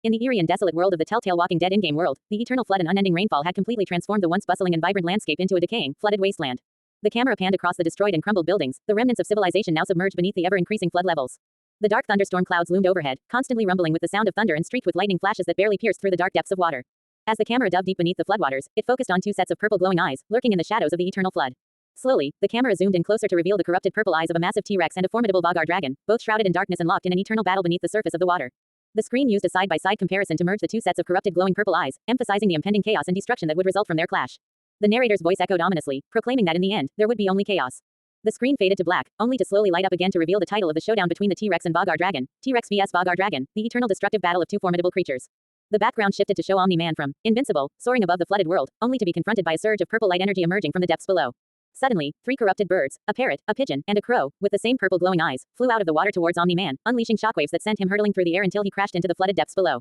In the eerie and desolate world of the telltale Walking Dead in-game world, the eternal flood and unending rainfall had completely transformed the once bustling and vibrant landscape into a decaying, flooded wasteland. The camera panned across the destroyed and crumbled buildings, the remnants of civilization now submerged beneath the ever-increasing flood levels. The dark thunderstorm clouds loomed overhead, constantly rumbling with the sound of thunder and streaked with lightning flashes that barely pierced through the dark depths of water. As the camera dove deep beneath the floodwaters, it focused on two sets of purple glowing eyes, lurking in the shadows of the eternal flood. Slowly, the camera zoomed in closer to reveal the corrupted purple eyes of a massive T-Rex and a formidable Bogar dragon, both shrouded in darkness and locked in an eternal battle beneath the surface of the water. The screen used a side-by-side comparison to merge the two sets of corrupted glowing purple eyes, emphasizing the impending chaos and destruction that would result from their clash. The narrator's voice echoed ominously, proclaiming that in the end, there would be only chaos. The screen faded to black, only to slowly light up again to reveal the title of the showdown between the T-Rex and Bogar dragon, T-Rex vs Bogar dragon, the eternal destructive battle of two formidable creatures. The background shifted to show Omni-Man from invincible, soaring above the flooded world, only to be confronted by a surge of purple light energy emerging from the depths below. Suddenly, three corrupted birds, a parrot, a pigeon, and a crow, with the same purple glowing eyes, flew out of the water towards Omni-Man, unleashing shockwaves that sent him hurtling through the air until he crashed into the flooded depths below.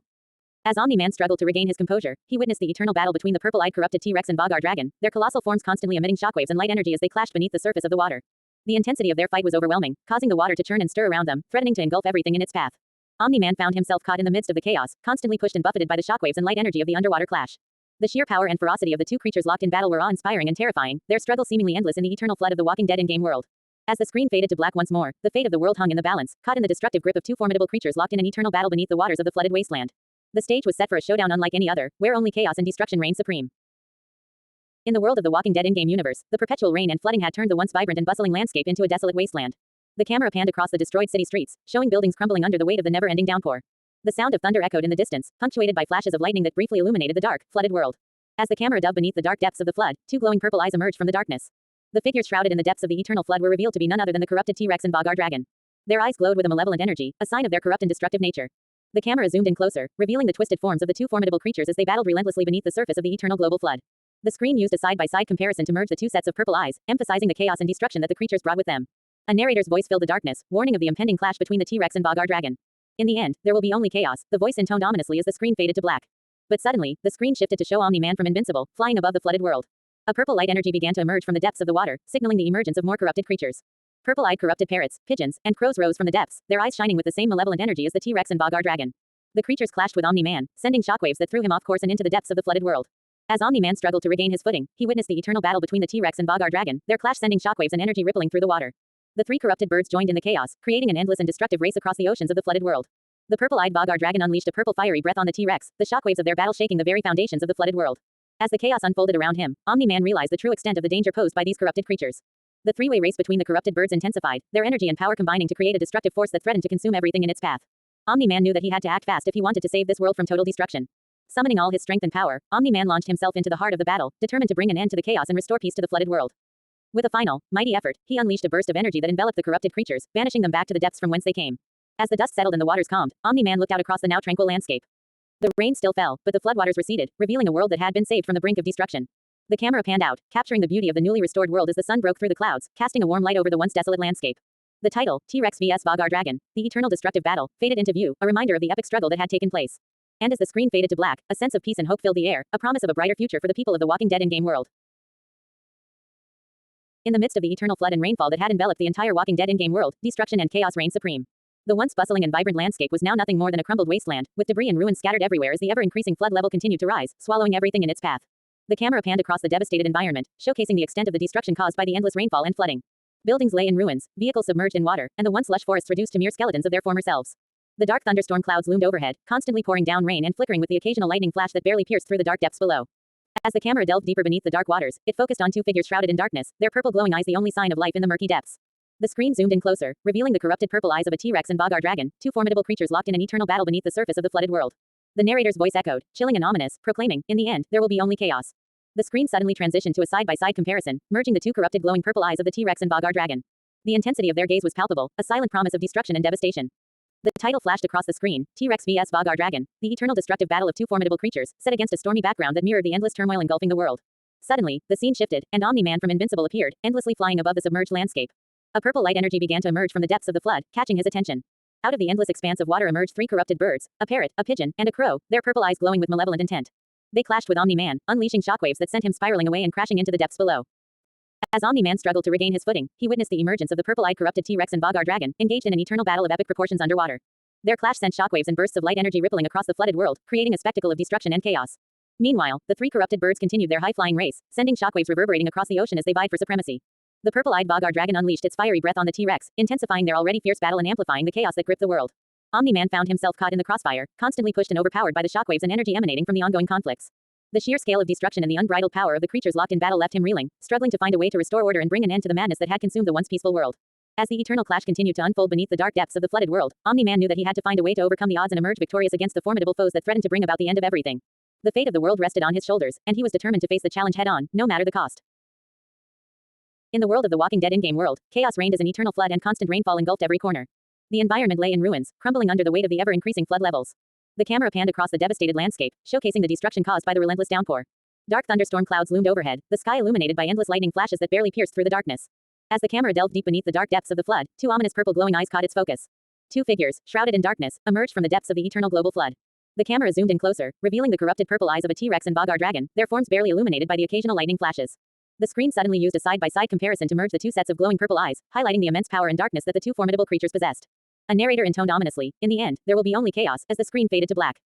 As Omni-Man struggled to regain his composure, he witnessed the eternal battle between the purple-eyed corrupted T-Rex and Bogar dragon, their colossal forms constantly emitting shockwaves and light energy as they clashed beneath the surface of the water. The intensity of their fight was overwhelming, causing the water to churn and stir around them, threatening to engulf everything in its path. Omni-Man found himself caught in the midst of the chaos, constantly pushed and buffeted by the shockwaves and light energy of the underwater clash. The sheer power and ferocity of the two creatures locked in battle were awe-inspiring and terrifying, their struggle seemingly endless in the eternal flood of the Walking Dead in-game world. As the screen faded to black once more, the fate of the world hung in the balance, caught in the destructive grip of two formidable creatures locked in an eternal battle beneath the waters of the flooded wasteland. The stage was set for a showdown unlike any other, where only chaos and destruction reigned supreme. In the world of the Walking Dead in-game universe, the perpetual rain and flooding had turned the once vibrant and bustling landscape into a desolate wasteland. The camera panned across the destroyed city streets, showing buildings crumbling under the weight of the never-ending downpour. The sound of thunder echoed in the distance, punctuated by flashes of lightning that briefly illuminated the dark, flooded world. As the camera dove beneath the dark depths of the flood, two glowing purple eyes emerged from the darkness. The figures shrouded in the depths of the eternal flood were revealed to be none other than the corrupted T-Rex and Bogar dragon. Their eyes glowed with a malevolent energy, a sign of their corrupt and destructive nature. The camera zoomed in closer, revealing the twisted forms of the two formidable creatures as they battled relentlessly beneath the surface of the eternal global flood. The screen used a side-by-side comparison to merge the two sets of purple eyes, emphasizing the chaos and destruction that the creatures brought with them. A narrator's voice filled the darkness, warning of the impending clash between the T-Rex and Bogar dragon. In the end, there will be only chaos, the voice intoned ominously as the screen faded to black. But suddenly, the screen shifted to show Omni-Man from invincible, flying above the flooded world. A purple light energy began to emerge from the depths of the water, signaling the emergence of more corrupted creatures. Purple-eyed corrupted parrots, pigeons, and crows rose from the depths, their eyes shining with the same malevolent energy as the T-Rex and Bogar dragon. The creatures clashed with Omni-Man, sending shockwaves that threw him off course and into the depths of the flooded world. As Omni-Man struggled to regain his footing, he witnessed the eternal battle between the T-Rex and Bogar dragon, their clash sending shockwaves and energy rippling through the water. The three corrupted birds joined in the chaos, creating an endless and destructive race across the oceans of the flooded world. The purple-eyed Bogar dragon unleashed a purple fiery breath on the T-Rex, the shockwaves of their battle shaking the very foundations of the flooded world. As the chaos unfolded around him, Omni-Man realized the true extent of the danger posed by these corrupted creatures. The three-way race between the corrupted birds intensified, their energy and power combining to create a destructive force that threatened to consume everything in its path. Omni-Man knew that he had to act fast if he wanted to save this world from total destruction. Summoning all his strength and power, Omni-Man launched himself into the heart of the battle, determined to bring an end to the chaos and restore peace to the flooded world. With a final, mighty effort, he unleashed a burst of energy that enveloped the corrupted creatures, banishing them back to the depths from whence they came. As the dust settled and the waters calmed, Omni-Man looked out across the now tranquil landscape. The rain still fell, but the floodwaters receded, revealing a world that had been saved from the brink of destruction. The camera panned out, capturing the beauty of the newly restored world as the sun broke through the clouds, casting a warm light over the once desolate landscape. The title, T-Rex vs Bogar dragon, the eternal destructive battle, faded into view, a reminder of the epic struggle that had taken place. And as the screen faded to black, a sense of peace and hope filled the air, a promise of a brighter future for the people of the Walking Dead in-game world. In the midst of the eternal flood and rainfall that had enveloped the entire Walking Dead in-game world, destruction and chaos reigned supreme. The once bustling and vibrant landscape was now nothing more than a crumbled wasteland, with debris and ruins scattered everywhere as the ever-increasing flood level continued to rise, swallowing everything in its path. The camera panned across the devastated environment, showcasing the extent of the destruction caused by the endless rainfall and flooding. Buildings lay in ruins, vehicles submerged in water, and the once lush forests reduced to mere skeletons of their former selves. The dark thunderstorm clouds loomed overhead, constantly pouring down rain and flickering with the occasional lightning flash that barely pierced through the dark depths below. As the camera delved deeper beneath the dark waters, it focused on two figures shrouded in darkness, their purple glowing eyes the only sign of life in the murky depths. The screen zoomed in closer, revealing the corrupted purple eyes of a T-Rex and Bogar dragon, two formidable creatures locked in an eternal battle beneath the surface of the flooded world. The narrator's voice echoed, chilling and ominous, proclaiming, in the end, there will be only chaos. The screen suddenly transitioned to a side-by-side comparison, merging the two corrupted glowing purple eyes of the T-Rex and Bogar dragon. The intensity of their gaze was palpable, a silent promise of destruction and devastation. The title flashed across the screen, T-Rex vs Bogar dragon, the eternal destructive battle of two formidable creatures, set against a stormy background that mirrored the endless turmoil engulfing the world. Suddenly, the scene shifted, and Omni-Man from Invincible appeared, endlessly flying above the submerged landscape. A purple light energy began to emerge from the depths of the flood, catching his attention. Out of the endless expanse of water emerged three corrupted birds, a parrot, a pigeon, and a crow, their purple eyes glowing with malevolent intent. They clashed with Omni-Man, unleashing shockwaves that sent him spiraling away and crashing into the depths below. As Omni-Man struggled to regain his footing, he witnessed the emergence of the purple-eyed corrupted T-Rex and Bogar dragon, engaged in an eternal battle of epic proportions underwater. Their clash sent shockwaves and bursts of light energy rippling across the flooded world, creating a spectacle of destruction and chaos. Meanwhile, the three corrupted birds continued their high-flying race, sending shockwaves reverberating across the ocean as they vied for supremacy. The purple-eyed Bogar dragon unleashed its fiery breath on the T-Rex, intensifying their already fierce battle and amplifying the chaos that gripped the world. Omni-Man found himself caught in the crossfire, constantly pushed and overpowered by the shockwaves and energy emanating from the ongoing conflicts. The sheer scale of destruction and the unbridled power of the creatures locked in battle left him reeling, struggling to find a way to restore order and bring an end to the madness that had consumed the once peaceful world. As the eternal clash continued to unfold beneath the dark depths of the flooded world, Omni-Man knew that he had to find a way to overcome the odds and emerge victorious against the formidable foes that threatened to bring about the end of everything. The fate of the world rested on his shoulders, and he was determined to face the challenge head-on, no matter the cost. In the world of the Walking Dead in-game world, chaos reigned as an eternal flood and constant rainfall engulfed every corner. The environment lay in ruins, crumbling under the weight of the ever-increasing flood levels. The camera panned across the devastated landscape, showcasing the destruction caused by the relentless downpour. Dark thunderstorm clouds loomed overhead, the sky illuminated by endless lightning flashes that barely pierced through the darkness. As the camera delved deep beneath the dark depths of the flood, two ominous purple glowing eyes caught its focus. Two figures, shrouded in darkness, emerged from the depths of the eternal global flood. The camera zoomed in closer, revealing the corrupted purple eyes of a T-Rex and Bogar dragon, their forms barely illuminated by the occasional lightning flashes. The screen suddenly used a side-by-side comparison to merge the two sets of glowing purple eyes, highlighting the immense power and darkness that the two formidable creatures possessed. A narrator intoned ominously, "In the end, there will be only chaos," as the screen faded to black.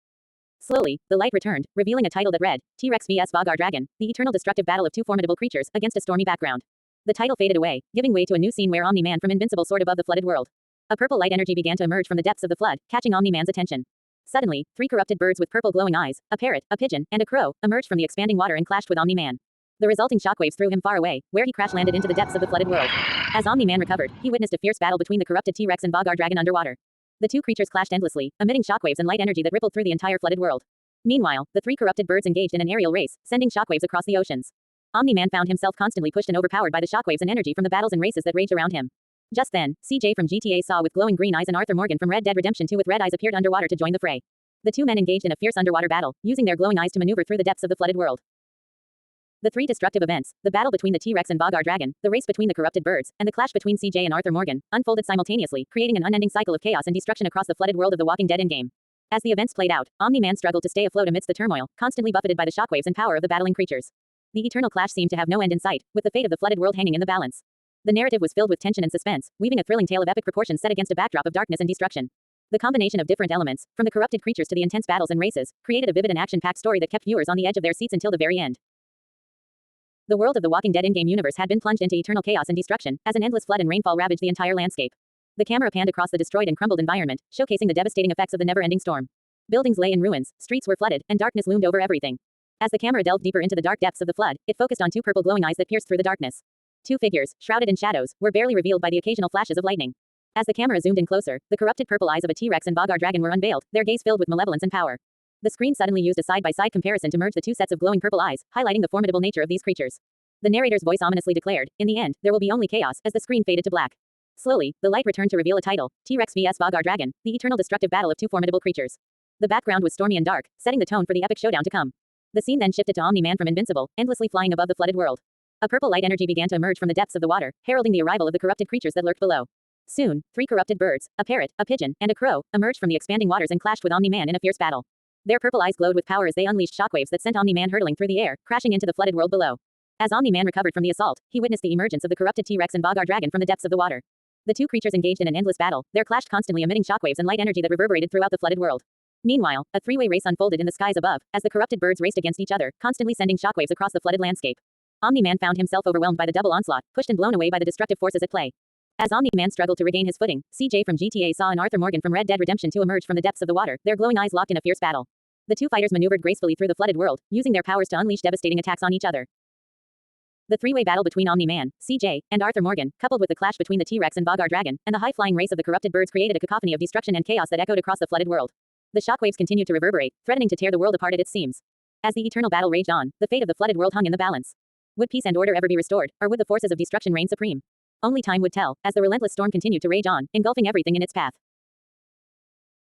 Slowly, the light returned, revealing a title that read, T-Rex vs Bogar Dragon, the eternal destructive battle of two formidable creatures, against a stormy background. The title faded away, giving way to a new scene where Omni-Man from Invincible soared above the flooded world. A purple light energy began to emerge from the depths of the flood, catching Omni-Man's attention. Suddenly, three corrupted birds with purple glowing eyes, a parrot, a pigeon, and a crow, emerged from the expanding water and clashed with Omni-Man. The resulting shockwaves threw him far away, where he crash-landed into the depths of the flooded world. As Omni-Man recovered, he witnessed a fierce battle between the corrupted T-Rex and Bogar Dragon underwater. The two creatures clashed endlessly, emitting shockwaves and light energy that rippled through the entire flooded world. Meanwhile, the three corrupted birds engaged in an aerial race, sending shockwaves across the oceans. Omni-Man found himself constantly pushed and overpowered by the shockwaves and energy from the battles and races that raged around him. Just then, CJ from GTA saw with glowing green eyes and Arthur Morgan from Red Dead Redemption 2 with red eyes appeared underwater to join the fray. The two men engaged in a fierce underwater battle, using their glowing eyes to maneuver through the depths of the flooded world. The three destructive events, the battle between the T-Rex and Bogar Dragon, the race between the corrupted birds, and the clash between CJ and Arthur Morgan, unfolded simultaneously, creating an unending cycle of chaos and destruction across the flooded world of the Walking Dead in-game. As the events played out, Omni-Man struggled to stay afloat amidst the turmoil, constantly buffeted by the shockwaves and power of the battling creatures. The eternal clash seemed to have no end in sight, with the fate of the flooded world hanging in the balance. The narrative was filled with tension and suspense, weaving a thrilling tale of epic proportions set against a backdrop of darkness and destruction. The combination of different elements, from the corrupted creatures to the intense battles and races, created a vivid and action-packed story that kept viewers on the edge of their seats until the very end. The world of the Walking Dead in-game universe had been plunged into eternal chaos and destruction, as an endless flood and rainfall ravaged the entire landscape. The camera panned across the destroyed and crumbled environment, showcasing the devastating effects of the never-ending storm. Buildings lay in ruins, streets were flooded, and darkness loomed over everything. As the camera delved deeper into the dark depths of the flood, it focused on two purple glowing eyes that pierced through the darkness. Two figures, shrouded in shadows, were barely revealed by the occasional flashes of lightning. As the camera zoomed in closer, the corrupted purple eyes of a T-Rex and Bogar Dragon were unveiled, their gaze filled with malevolence and power. The screen suddenly used a side-by-side comparison to merge the two sets of glowing purple eyes, highlighting the formidable nature of these creatures. The narrator's voice ominously declared, "In the end, there will be only chaos," as the screen faded to black. Slowly, the light returned to reveal a title, T-Rex vs Bogar Dragon, the eternal destructive battle of two formidable creatures. The background was stormy and dark, setting the tone for the epic showdown to come. The scene then shifted to Omni-Man from Invincible, endlessly flying above the flooded world. A purple light energy began to emerge from the depths of the water, heralding the arrival of the corrupted creatures that lurked below. Soon, three corrupted birds, a parrot, a pigeon, and a crow, emerged from the expanding waters and clashed with Omni-Man in a fierce battle. Their purple eyes glowed with power as they unleashed shockwaves that sent Omni-Man hurtling through the air, crashing into the flooded world below. As Omni-Man recovered from the assault, he witnessed the emergence of the corrupted T-Rex and Bogar Dragon from the depths of the water. The two creatures engaged in an endless battle, their clash constantly emitting shockwaves and light energy that reverberated throughout the flooded world. Meanwhile, a three-way race unfolded in the skies above, as the corrupted birds raced against each other, constantly sending shockwaves across the flooded landscape. Omni-Man found himself overwhelmed by the double onslaught, pushed and blown away by the destructive forces at play. As Omni-Man struggled to regain his footing, CJ from GTA saw and Arthur Morgan from Red Dead Redemption 2 emerge from the depths of the water, their glowing eyes locked in a fierce battle. The two fighters maneuvered gracefully through the flooded world, using their powers to unleash devastating attacks on each other. The three-way battle between Omni-Man, CJ, and Arthur Morgan, coupled with the clash between the T-Rex and Bogar Dragon, and the high-flying race of the corrupted birds created a cacophony of destruction and chaos that echoed across the flooded world. The shockwaves continued to reverberate, threatening to tear the world apart at its seams. As the eternal battle raged on, the fate of the flooded world hung in the balance. Would peace and order ever be restored, or would the forces of destruction reign supreme? Only time would tell, as the relentless storm continued to rage on, engulfing everything in its path.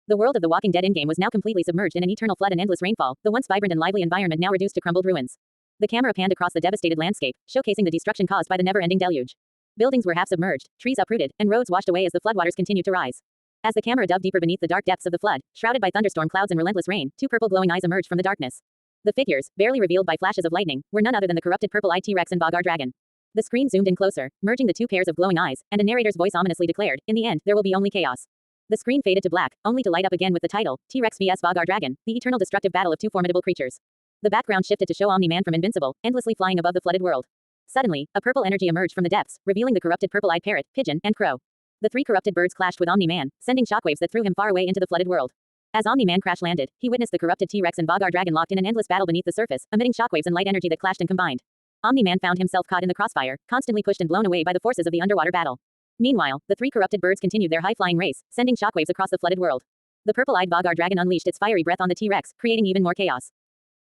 The world of the Walking Dead in-game was now completely submerged in an eternal flood and endless rainfall, the once vibrant and lively environment now reduced to crumbled ruins. The camera panned across the devastated landscape, showcasing the destruction caused by the never-ending deluge. Buildings were half submerged, trees uprooted, and roads washed away as the floodwaters continued to rise. As the camera dove deeper beneath the dark depths of the flood, shrouded by thunderstorm clouds and relentless rain, two purple glowing eyes emerged from the darkness. The figures, barely revealed by flashes of lightning, were none other than the corrupted purple-eyed T-Rex and Bogar Dragon. The screen zoomed in closer, merging the two pairs of glowing eyes, and a narrator's voice ominously declared, "In the end, there will be only chaos." The screen faded to black, only to light up again with the title, T-Rex vs Vagar Dragon, the eternal destructive battle of two formidable creatures. The background shifted to show Omni-Man from Invincible, endlessly flying above the flooded world. Suddenly, a purple energy emerged from the depths, revealing the corrupted purple-eyed parrot, pigeon, and crow. The three corrupted birds clashed with Omni-Man, sending shockwaves that threw him far away into the flooded world. As Omni-Man crash-landed, he witnessed the corrupted T-Rex and Vagar Dragon locked in an endless battle beneath the surface, emitting shockwaves and light energy that clashed and combined. Omni-Man found himself caught in the crossfire, constantly pushed and blown away by the forces of the underwater battle. Meanwhile, the three corrupted birds continued their high-flying race, sending shockwaves across the flooded world. The purple-eyed Vagar Dragon unleashed its fiery breath on the T-Rex, creating even more chaos.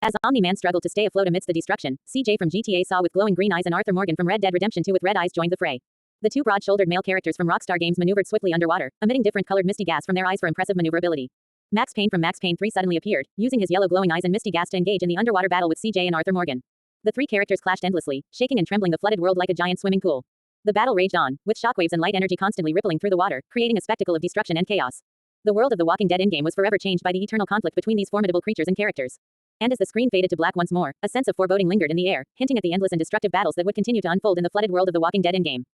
As Omni-Man struggled to stay afloat amidst the destruction, CJ from GTA Saw with glowing green eyes and Arthur Morgan from Red Dead Redemption 2 with red eyes joined the fray. The two broad-shouldered male characters from Rockstar Games maneuvered swiftly underwater, emitting different colored misty gas from their eyes for impressive maneuverability. Max Payne from Max Payne 3 suddenly appeared, using his yellow glowing eyes and misty gas to engage in the underwater battle with CJ and Arthur Morgan. The three characters clashed endlessly, shaking and trembling the flooded world like a giant swimming pool. The battle raged on, with shockwaves and light energy constantly rippling through the water, creating a spectacle of destruction and chaos. The world of The Walking Dead in-game was forever changed by the eternal conflict between these formidable creatures and characters. And as the screen faded to black once more, a sense of foreboding lingered in the air, hinting at the endless and destructive battles that would continue to unfold in the flooded world of The Walking Dead in-game.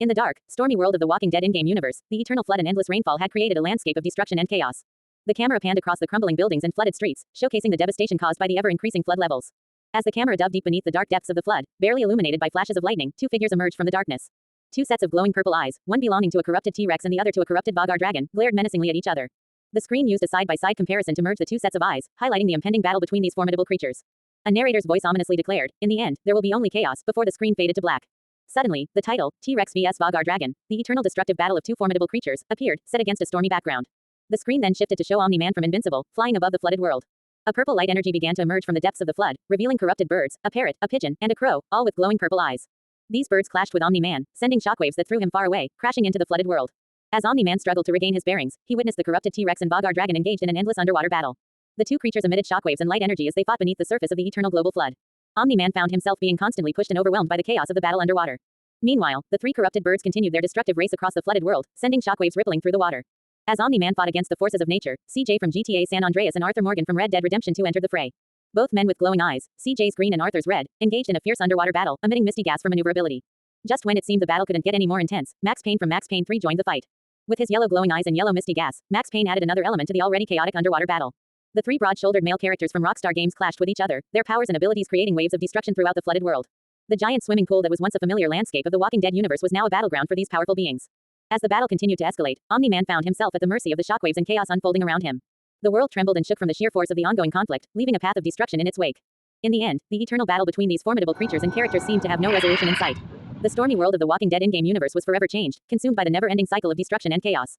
In the dark, stormy world of The Walking Dead in-game universe, the eternal flood and endless rainfall had created a landscape of destruction and chaos. The camera panned across the crumbling buildings and flooded streets, showcasing the devastation caused by the ever-increasing flood levels. As the camera dove deep beneath the dark depths of the flood, barely illuminated by flashes of lightning, two figures emerged from the darkness. Two sets of glowing purple eyes, one belonging to a corrupted T-Rex and the other to a corrupted Vagar Dragon, glared menacingly at each other. The screen used a side-by-side comparison to merge the two sets of eyes, highlighting the impending battle between these formidable creatures. A narrator's voice ominously declared, "In the end, there will be only chaos," before the screen faded to black. Suddenly, the title, T-Rex vs Vagar Dragon, the eternal destructive battle of two formidable creatures, appeared, set against a stormy background. The screen then shifted to show Omni-Man from Invincible, flying above the flooded world. A purple light energy began to emerge from the depths of the flood, revealing corrupted birds, a parrot, a pigeon, and a crow, all with glowing purple eyes. These birds clashed with Omni-Man, sending shockwaves that threw him far away, crashing into the flooded world. As Omni-Man struggled to regain his bearings, he witnessed the corrupted T-Rex and Vagar Dragon engaged in an endless underwater battle. The two creatures emitted shockwaves and light energy as they fought beneath the surface of the eternal global flood. Omni-Man found himself being constantly pushed and overwhelmed by the chaos of the battle underwater. Meanwhile, the three corrupted birds continued their destructive race across the flooded world, sending shockwaves rippling through the water. As Omni-Man fought against the forces of nature, CJ from GTA San Andreas and Arthur Morgan from Red Dead Redemption 2 entered the fray. Both men with glowing eyes, CJ's green and Arthur's red, engaged in a fierce underwater battle, emitting misty gas for maneuverability. Just when it seemed the battle couldn't get any more intense, Max Payne from Max Payne 3 joined the fight. With his yellow glowing eyes and yellow misty gas, Max Payne added another element to the already chaotic underwater battle. The three broad-shouldered male characters from Rockstar Games clashed with each other, their powers and abilities creating waves of destruction throughout the flooded world. The giant swimming pool that was once a familiar landscape of the Walking Dead universe was now a battleground for these powerful beings. As the battle continued to escalate, Omni-Man found himself at the mercy of the shockwaves and chaos unfolding around him. The world trembled and shook from the sheer force of the ongoing conflict, leaving a path of destruction in its wake. In the end, the eternal battle between these formidable creatures and characters seemed to have no resolution in sight. The stormy world of the Walking Dead in-game universe was forever changed, consumed by the never-ending cycle of destruction and chaos.